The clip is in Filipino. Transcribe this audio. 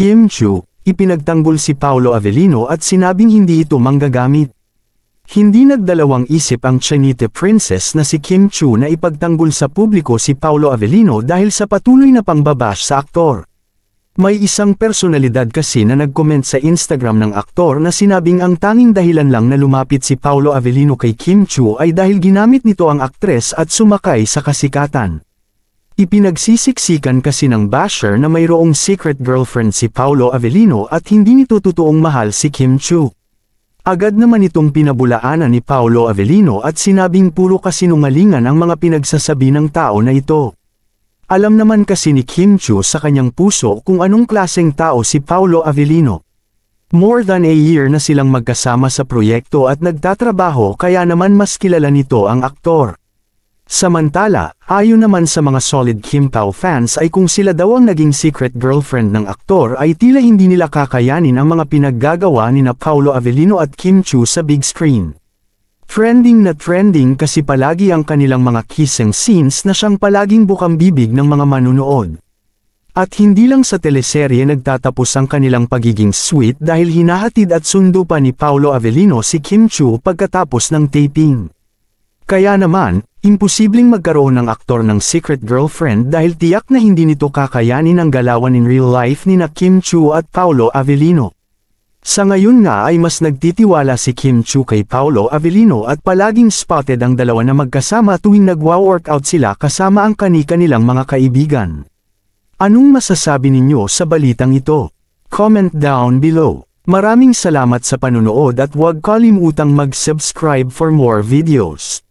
Kim Chiu, ipinagtanggol si Paolo Avellino at sinabing hindi ito manggagamit. Hindi nagdalawang isip ang Chinite princess na si Kim Chiu na ipagtanggol sa publiko si Paolo Avellino dahil sa patuloy na pangbabash sa aktor. May isang personalidad kasi na nag-comment sa Instagram ng aktor na sinabing ang tanging dahilan lang na lumapit si Paolo Avellino kay Kim Chiu ay dahil ginamit nito ang aktres at sumakay sa kasikatan. Ipinagsisiksikan kasi ng basher na mayroong secret girlfriend si Paolo Avellino at hindi nito totoong mahal si Kim Chiu. Agad naman itong pinabulaanan ni Paolo Avellino at sinabing puro kasinungalingan ang mga pinagsasabi ng tao na ito. Alam naman kasi ni Kim Chiu sa kanyang puso kung anong klaseng tao si Paolo Avellino. More than a year na silang magkasama sa proyekto at nagtatrabaho kaya naman mas kilala nito ang aktor. Samantala, ayon naman sa mga solid Kim Pao fans ay kung sila daw ang naging secret girlfriend ng aktor ay tila hindi nila kakayanin ang mga pinaggagawa ni na Paolo Avellino at Kim Chiu sa big screen. Trending na trending kasi palagi ang kanilang mga kissing scenes na siyang palaging bukang-bibig ng mga manunood. At hindi lang sa teleserye nagtatapos ang kanilang pagiging sweet dahil hinahatid at sundo pa ni Paolo Avellino si Kim Chiu pagkatapos ng taping. Kaya naman, imposibleng magkaroon ng aktor ng secret girlfriend dahil tiyak na hindi nito kakayanin ang galawan in real life ni na Kim Chiu at Paolo Avellino. Sa ngayon nga ay mas nagtitiwala si Kim Chiu kay Paolo Avellino at palaging spotted ang dalawa na magkasama tuwing nagwa-workout sila kasama ang kani-kanilang mga kaibigan. Anong masasabi ninyo sa balitang ito? Comment down below. Maraming salamat sa panunood at huwag kalimutang mag-subscribe for more videos.